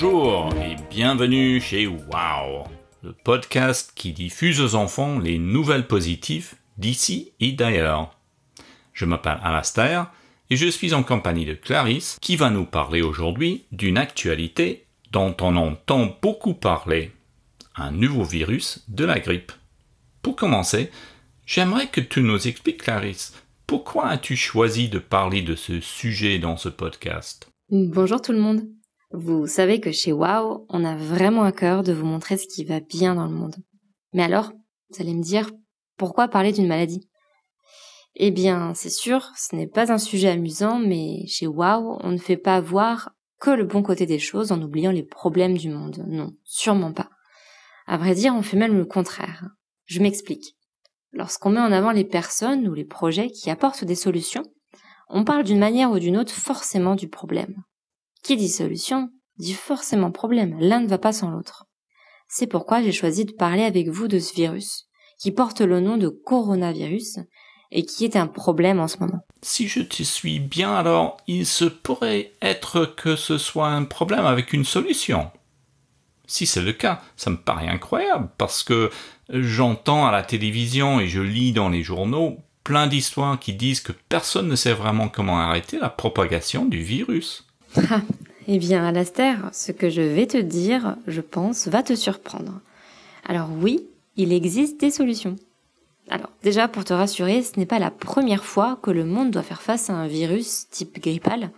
Bonjour et bienvenue chez WOW, le podcast qui diffuse aux enfants les nouvelles positives d'ici et d'ailleurs. Je m'appelle Alastair et je suis en compagnie de Clarisse qui va nous parler aujourd'hui d'une actualité dont on entend beaucoup parler, un nouveau virus de la grippe. Pour commencer, j'aimerais que tu nous expliques, Clarisse, pourquoi as-tu choisi de parler de ce sujet dans ce podcast ? Bonjour tout le monde. Vous savez que chez WOW, on a vraiment à cœur de vous montrer ce qui va bien dans le monde. Mais alors, vous allez me dire, pourquoi parler d'une maladie ? Eh bien, c'est sûr, ce n'est pas un sujet amusant, mais chez WOW, on ne fait pas voir que le bon côté des choses en oubliant les problèmes du monde. Non, sûrement pas. À vrai dire, on fait même le contraire. Je m'explique. Lorsqu'on met en avant les personnes ou les projets qui apportent des solutions, on parle d'une manière ou d'une autre forcément du problème. Qui dit solution, dit forcément problème, l'un ne va pas sans l'autre. C'est pourquoi j'ai choisi de parler avec vous de ce virus, qui porte le nom de coronavirus, et qui est un problème en ce moment. Si je te suis bien, alors il se pourrait être que ce soit un problème avec une solution. Si c'est le cas, ça me paraît incroyable, parce que j'entends à la télévision et je lis dans les journaux plein d'histoires qui disent que personne ne sait vraiment comment arrêter la propagation du virus. Eh bien, Alastair, ce que je vais te dire, je pense, va te surprendre. Alors oui, il existe des solutions. Alors, déjà, pour te rassurer, ce n'est pas la première fois que le monde doit faire face à un virus type grippal.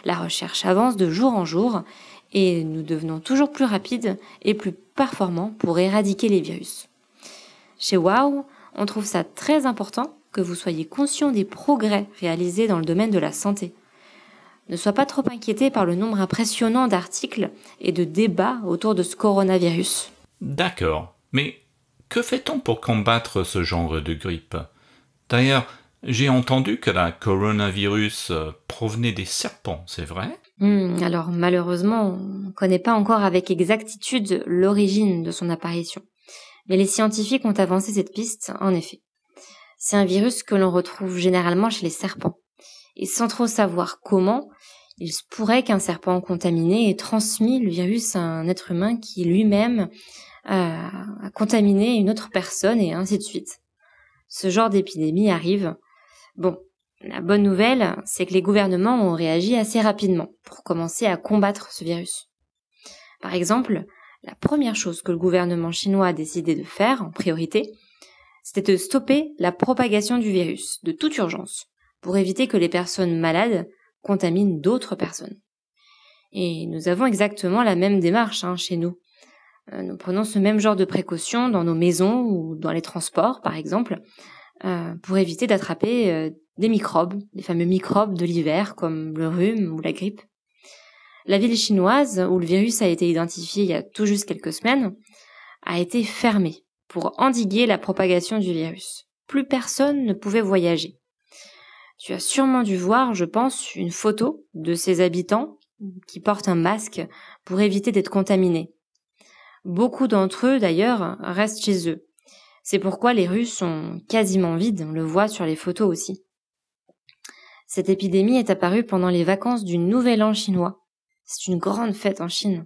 La recherche avance de jour en jour et nous devenons toujours plus rapides et plus performants pour éradiquer les virus. Chez WOW, on trouve ça très important que vous soyez conscients des progrès réalisés dans le domaine de la santé. Ne sois pas trop inquiété par le nombre impressionnant d'articles et de débats autour de ce coronavirus. D'accord, mais que fait-on pour combattre ce genre de grippe ? D'ailleurs, j'ai entendu que la coronavirus provenait des serpents, c'est vrai ? Alors malheureusement, on ne connaît pas encore avec exactitude l'origine de son apparition. Mais les scientifiques ont avancé cette piste, en effet. C'est un virus que l'on retrouve généralement chez les serpents. Et sans trop savoir comment, il se pourrait qu'un serpent contaminé ait transmis le virus à un être humain qui lui-même a contaminé une autre personne et ainsi de suite. Ce genre d'épidémie arrive. Bon, la bonne nouvelle, c'est que les gouvernements ont réagi assez rapidement pour commencer à combattre ce virus. Par exemple, la première chose que le gouvernement chinois a décidé de faire en priorité, c'était de stopper la propagation du virus de toute urgence, pour éviter que les personnes malades contaminent d'autres personnes. Et nous avons exactement la même démarche chez nous. Nous prenons ce même genre de précautions dans nos maisons ou dans les transports, par exemple, pour éviter d'attraper des microbes, les fameux microbes de l'hiver, comme le rhume ou la grippe. La ville chinoise, où le virus a été identifié il y a tout juste quelques semaines, a été fermée pour endiguer la propagation du virus. Plus personne ne pouvait voyager. Tu as sûrement dû voir, je pense, une photo de ces habitants qui portent un masque pour éviter d'être contaminés. Beaucoup d'entre eux, d'ailleurs, restent chez eux. C'est pourquoi les rues sont quasiment vides, on le voit sur les photos aussi. Cette épidémie est apparue pendant les vacances du Nouvel An chinois. C'est une grande fête en Chine.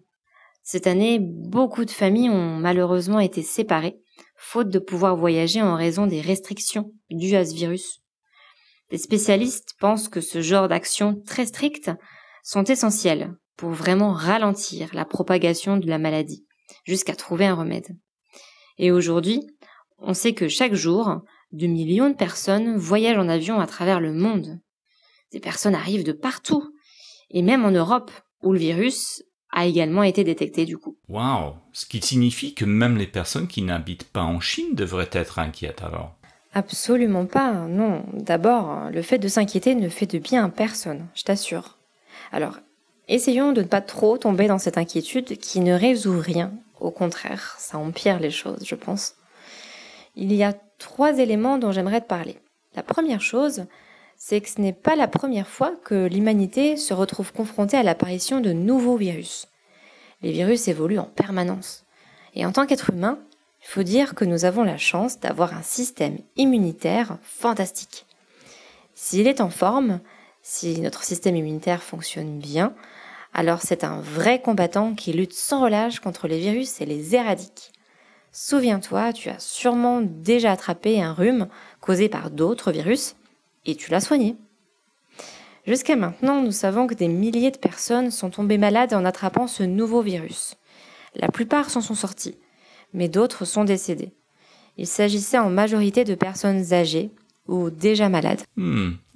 Cette année, beaucoup de familles ont malheureusement été séparées, faute de pouvoir voyager en raison des restrictions dues à ce virus. Les spécialistes pensent que ce genre d'actions très strictes sont essentielles pour vraiment ralentir la propagation de la maladie, jusqu'à trouver un remède. Et aujourd'hui, on sait que chaque jour, 2 millions de personnes voyagent en avion à travers le monde. Des personnes arrivent de partout, et même en Europe, où le virus a également été détecté du coup. Waouh, ce qui signifie que même les personnes qui n'habitent pas en Chine devraient être inquiètes alors. Absolument pas, non. D'abord, le fait de s'inquiéter ne fait de bien à personne, je t'assure. Alors, essayons de ne pas trop tomber dans cette inquiétude qui ne résout rien. Au contraire, ça empire les choses, je pense. Il y a 3 éléments dont j'aimerais te parler. La première chose, c'est que ce n'est pas la première fois que l'humanité se retrouve confrontée à l'apparition de nouveaux virus. Les virus évoluent en permanence. Et en tant qu'être humain, il faut dire que nous avons la chance d'avoir un système immunitaire fantastique. S'il est en forme, si notre système immunitaire fonctionne bien, Alors c'est un vrai combattant qui lutte sans relâche contre les virus et les éradique. Souviens-toi, tu as sûrement déjà attrapé un rhume causé par d'autres virus et tu l'as soigné. Jusqu'à maintenant, nous savons que des milliers de personnes sont tombées malades en attrapant ce nouveau virus. La plupart s'en sont sortis, mais d'autres sont décédés. Il s'agissait en majorité de personnes âgées ou déjà malades.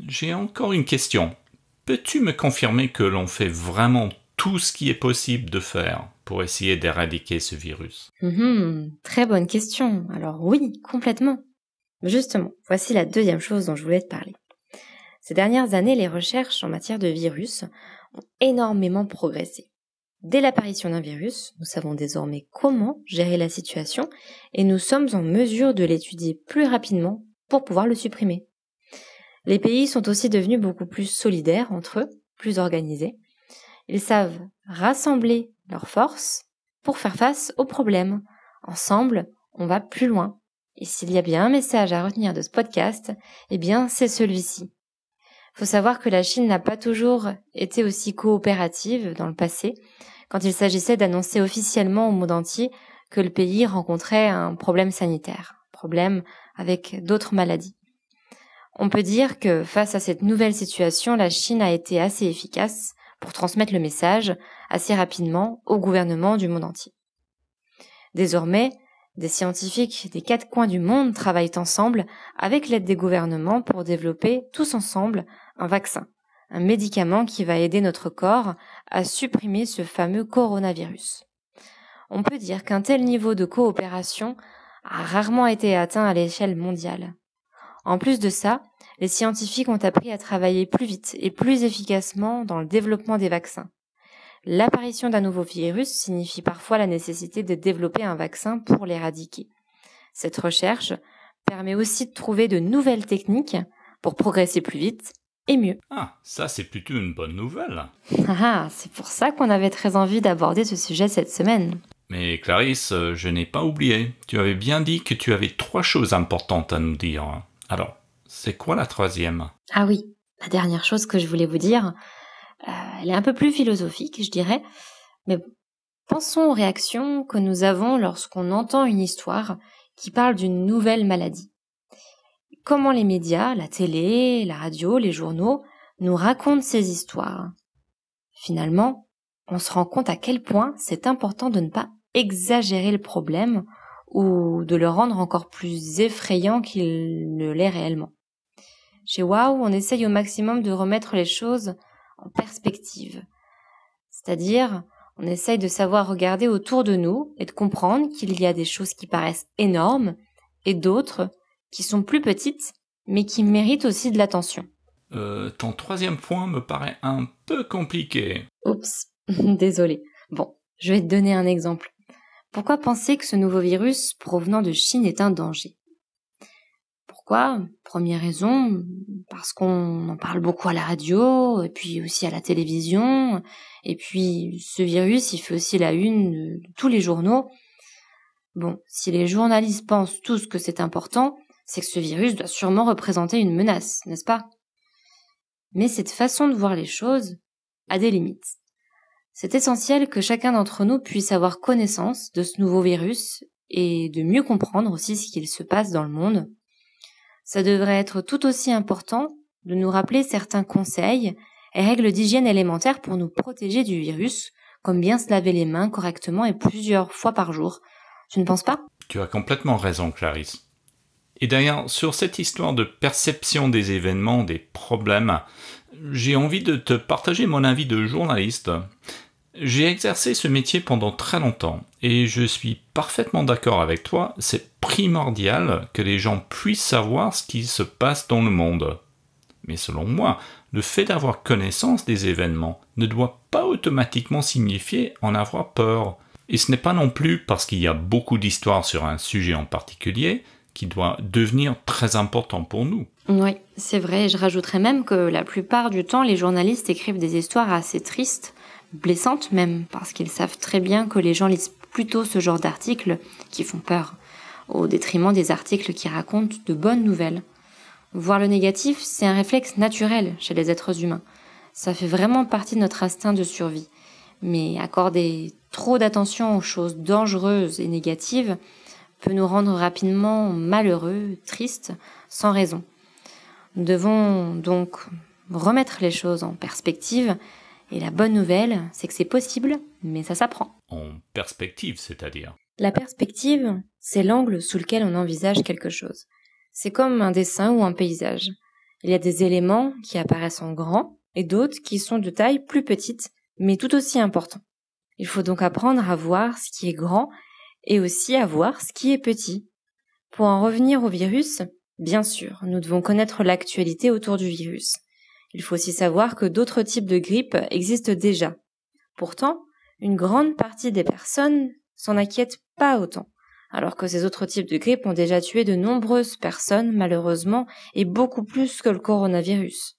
J'ai encore une question. Peux-tu me confirmer que l'on fait vraiment tout ce qui est possible de faire pour essayer d'éradiquer ce virus? Très bonne question. Alors oui, complètement. Justement, voici la deuxième chose dont je voulais te parler. Ces dernières années, les recherches en matière de virus ont énormément progressé. Dès l'apparition d'un virus, nous savons désormais comment gérer la situation et nous sommes en mesure de l'étudier plus rapidement pour pouvoir le supprimer. Les pays sont aussi devenus beaucoup plus solidaires entre eux, plus organisés. Ils savent rassembler leurs forces pour faire face aux problèmes. Ensemble, on va plus loin. Et s'il y a bien un message à retenir de ce podcast, eh bien, c'est celui-ci. Faut savoir que la Chine n'a pas toujours été aussi coopérative dans le passé, quand il s'agissait d'annoncer officiellement au monde entier que le pays rencontrait un problème sanitaire, problème avec d'autres maladies. On peut dire que face à cette nouvelle situation, la Chine a été assez efficace pour transmettre le message assez rapidement au gouvernement du monde entier. Désormais, des scientifiques des 4 coins du monde travaillent ensemble avec l'aide des gouvernements pour développer tous ensemble un vaccin, un médicament qui va aider notre corps à supprimer ce fameux coronavirus. On peut dire qu'un tel niveau de coopération a rarement été atteint à l'échelle mondiale. En plus de ça, les scientifiques ont appris à travailler plus vite et plus efficacement dans le développement des vaccins. L'apparition d'un nouveau virus signifie parfois la nécessité de développer un vaccin pour l'éradiquer. Cette recherche permet aussi de trouver de nouvelles techniques pour progresser plus vite et mieux. Ah, ça c'est plutôt une bonne nouvelle. C'est pour ça qu'on avait très envie d'aborder ce sujet cette semaine. Mais Clarisse, je n'ai pas oublié. Tu avais bien dit que tu avais 3 choses importantes à nous dire. Alors, c'est quoi la 3e? Ah oui, la dernière chose que je voulais vous dire, elle est un peu plus philosophique, je dirais, mais pensons aux réactions que nous avons lorsqu'on entend une histoire qui parle d'une nouvelle maladie. Comment les médias, la télé, la radio, les journaux nous racontent ces histoires. Finalement, on se rend compte à quel point c'est important de ne pas exagérer le problème ou de le rendre encore plus effrayant qu'il ne l'est réellement. Chez WOW, on essaye au maximum de remettre les choses en perspective. C'est-à-dire, on essaye de savoir regarder autour de nous et de comprendre qu'il y a des choses qui paraissent énormes et d'autres qui sont plus petites, mais qui méritent aussi de l'attention. Ton 3e point me paraît un peu compliqué. Oups, désolé. Bon, je vais te donner un exemple. Pourquoi penser que ce nouveau virus provenant de Chine est un danger? Pourquoi? Première raison, parce qu'on en parle beaucoup à la radio, et puis aussi à la télévision, et puis ce virus, il fait aussi la une de tous les journaux. Bon, si les journalistes pensent tous que c'est important, c'est que ce virus doit sûrement représenter une menace, n'est-ce pas? Mais cette façon de voir les choses a des limites. C'est essentiel que chacun d'entre nous puisse avoir connaissance de ce nouveau virus et de mieux comprendre aussi ce qu'il se passe dans le monde. Ça devrait être tout aussi important de nous rappeler certains conseils et règles d'hygiène élémentaires pour nous protéger du virus, comme bien se laver les mains correctement et plusieurs fois par jour. Tu ne penses pas? Tu as complètement raison, Clarisse. Et d'ailleurs, sur cette histoire de perception des événements, des problèmes, j'ai envie de te partager mon avis de journaliste. J'ai exercé ce métier pendant très longtemps et je suis parfaitement d'accord avec toi, c'est primordial que les gens puissent savoir ce qui se passe dans le monde. Mais selon moi, le fait d'avoir connaissance des événements ne doit pas automatiquement signifier en avoir peur. Et ce n'est pas non plus parce qu'il y a beaucoup d'histoires sur un sujet en particulier qui doit devenir très important pour nous. Oui, c'est vrai. Je rajouterais même que la plupart du temps, les journalistes écrivent des histoires assez tristes, blessantes même, parce qu'ils savent très bien que les gens lisent plutôt ce genre d'articles qui font peur, au détriment des articles qui racontent de bonnes nouvelles. Voir le négatif, c'est un réflexe naturel chez les êtres humains. Ça fait vraiment partie de notre instinct de survie. mais accorder trop d'attention aux choses dangereuses et négatives peut nous rendre rapidement malheureux, tristes, sans raison. Nous devons donc remettre les choses en perspective, et la bonne nouvelle, c'est que c'est possible, mais ça s'apprend. En perspective, c'est-à-dire? La perspective, c'est l'angle sous lequel on envisage quelque chose. C'est comme un dessin ou un paysage. Il y a des éléments qui apparaissent en grand et d'autres qui sont de taille plus petite, mais tout aussi importants. Il faut donc apprendre à voir ce qui est grand et aussi à voir ce qui est petit. Pour en revenir au virus, bien sûr, nous devons connaître l'actualité autour du virus. Il faut aussi savoir que d'autres types de grippe existent déjà. Pourtant, une grande partie des personnes s'en inquiètent pas autant, alors que ces autres types de grippe ont déjà tué de nombreuses personnes, malheureusement, et beaucoup plus que le coronavirus.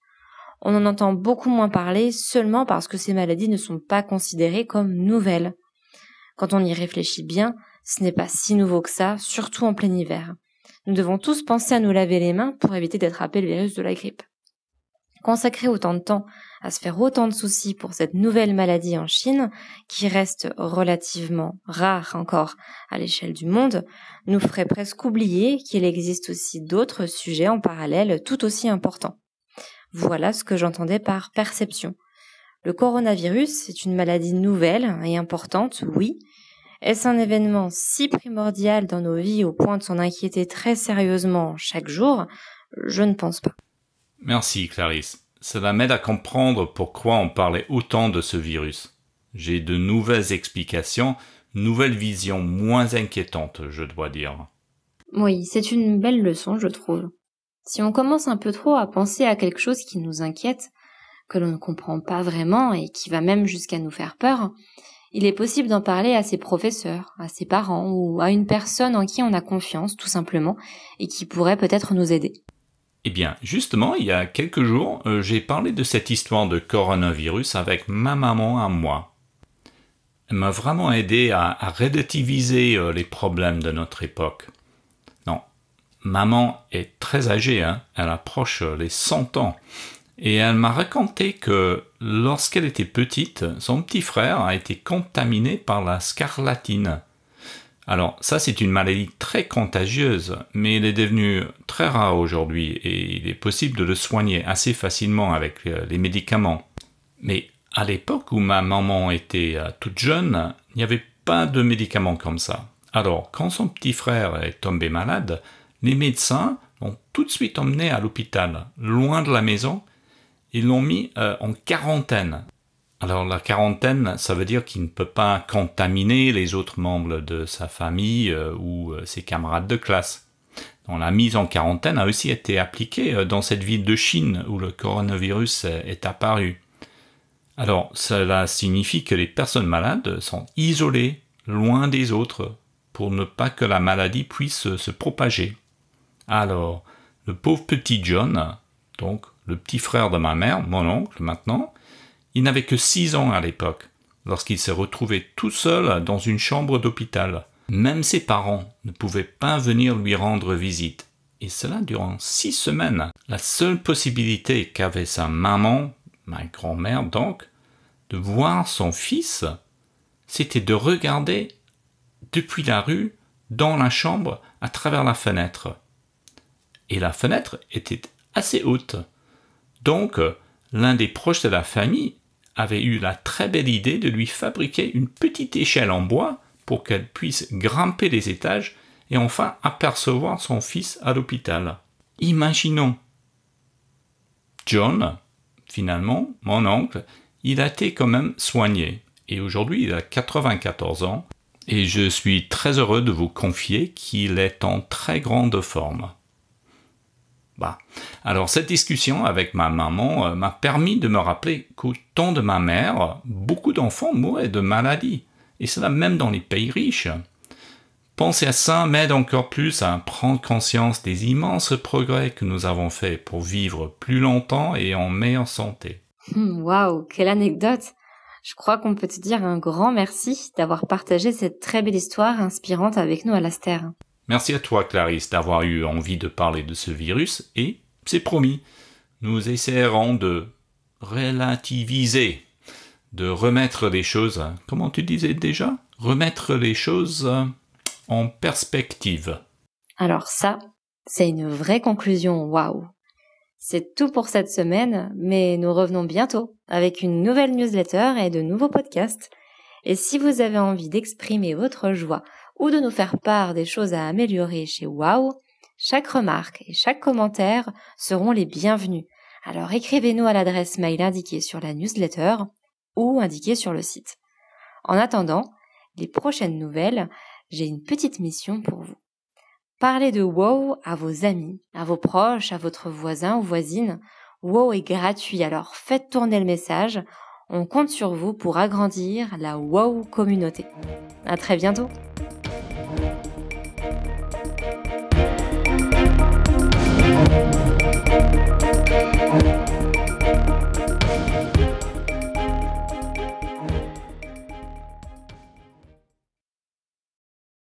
On en entend beaucoup moins parler seulement parce que ces maladies ne sont pas considérées comme nouvelles. Quand on y réfléchit bien, ce n'est pas si nouveau que ça, surtout en plein hiver. Nous devons tous penser à nous laver les mains pour éviter d'attraper le virus de la grippe. Consacrer autant de temps à se faire autant de soucis pour cette nouvelle maladie en Chine, qui reste relativement rare encore à l'échelle du monde, nous ferait presque oublier qu'il existe aussi d'autres sujets en parallèle tout aussi importants. Voilà ce que j'entendais par perception. Le coronavirus est une maladie nouvelle et importante, oui. Est-ce un événement si primordial dans nos vies au point de s'en inquiéter très sérieusement chaque jour? Je ne pense pas. Merci Clarisse. Cela m'aide à comprendre pourquoi on parlait autant de ce virus. J'ai de nouvelles explications, nouvelles visions moins inquiétantes, je dois dire. Oui, c'est une belle leçon, je trouve. Si on commence un peu trop à penser à quelque chose qui nous inquiète, que l'on ne comprend pas vraiment et qui va même jusqu'à nous faire peur, il est possible d'en parler à ses professeurs, à ses parents ou à une personne en qui on a confiance, tout simplement, et qui pourrait peut-être nous aider. Eh bien, justement, il y a quelques jours, j'ai parlé de cette histoire de coronavirus avec ma maman à moi. Elle m'a vraiment aidé à relativiser les problèmes de notre époque. Non, maman est très âgée, elle approche les 100 ans. Et elle m'a raconté que lorsqu'elle était petite, son petit frère a été contaminé par la scarlatine. Alors ça c'est une maladie très contagieuse, mais elle est devenue très rare aujourd'hui et il est possible de le soigner assez facilement avec les médicaments. Mais à l'époque où ma maman était toute jeune, il n'y avait pas de médicaments comme ça. Alors quand son petit frère est tombé malade, les médecins l'ont tout de suite emmené à l'hôpital, loin de la maison. Ils l'ont mis en quarantaine. Alors la quarantaine, ça veut dire qu'il ne peut pas contaminer les autres membres de sa famille ou ses camarades de classe. Donc, la mise en quarantaine a aussi été appliquée dans cette ville de Chine où le coronavirus est apparu. Alors cela signifie que les personnes malades sont isolées, loin des autres, pour ne pas que la maladie puisse se propager. Alors, le pauvre petit John, donc le petit frère de ma mère, mon oncle maintenant, il n'avait que 6 ans à l'époque, lorsqu'il s'est retrouvé tout seul dans une chambre d'hôpital. Même ses parents ne pouvaient pas venir lui rendre visite, et cela durant 6 semaines. La seule possibilité qu'avait sa maman, ma grand-mère donc, de voir son fils, c'était de regarder depuis la rue, dans la chambre, à travers la fenêtre. Et la fenêtre était assez haute. Donc, l'un des proches de la famille avait eu la très belle idée de lui fabriquer une petite échelle en bois pour qu'elle puisse grimper les étages et enfin apercevoir son fils à l'hôpital. Imaginons. John, finalement, mon oncle, il a été quand même soigné et aujourd'hui il a 94 ans et je suis très heureux de vous confier qu'il est en très grande forme. Alors cette discussion avec ma maman m'a permis de me rappeler qu'au temps de ma mère, beaucoup d'enfants mouraient de maladies, et cela même dans les pays riches. Penser à ça m'aide encore plus à prendre conscience des immenses progrès que nous avons faits pour vivre plus longtemps et en meilleure santé. Waouh, quelle anecdote! Je crois qu'on peut te dire un grand merci d'avoir partagé cette très belle histoire inspirante avec nous à l'Aster. Merci à toi, Clarisse, d'avoir eu envie de parler de ce virus et, c'est promis, nous essaierons de relativiser de remettre les choses, comment tu disais déjà? Remettre les choses en perspective. Alors ça, c'est une vraie conclusion, waouh! C'est tout pour cette semaine, mais nous revenons bientôt avec une nouvelle newsletter et de nouveaux podcasts. Et si vous avez envie d'exprimer votre joie ou de nous faire part des choses à améliorer chez Wow, chaque remarque et chaque commentaire seront les bienvenus. Alors écrivez-nous à l'adresse mail indiquée sur la newsletter ou indiquée sur le site. En attendant, les prochaines nouvelles, j'ai une petite mission pour vous. Parlez de Wow à vos amis, à vos proches, à votre voisin ou voisine. Wow est gratuit, alors faites tourner le message. On compte sur vous pour agrandir la Wow communauté. À très bientôt!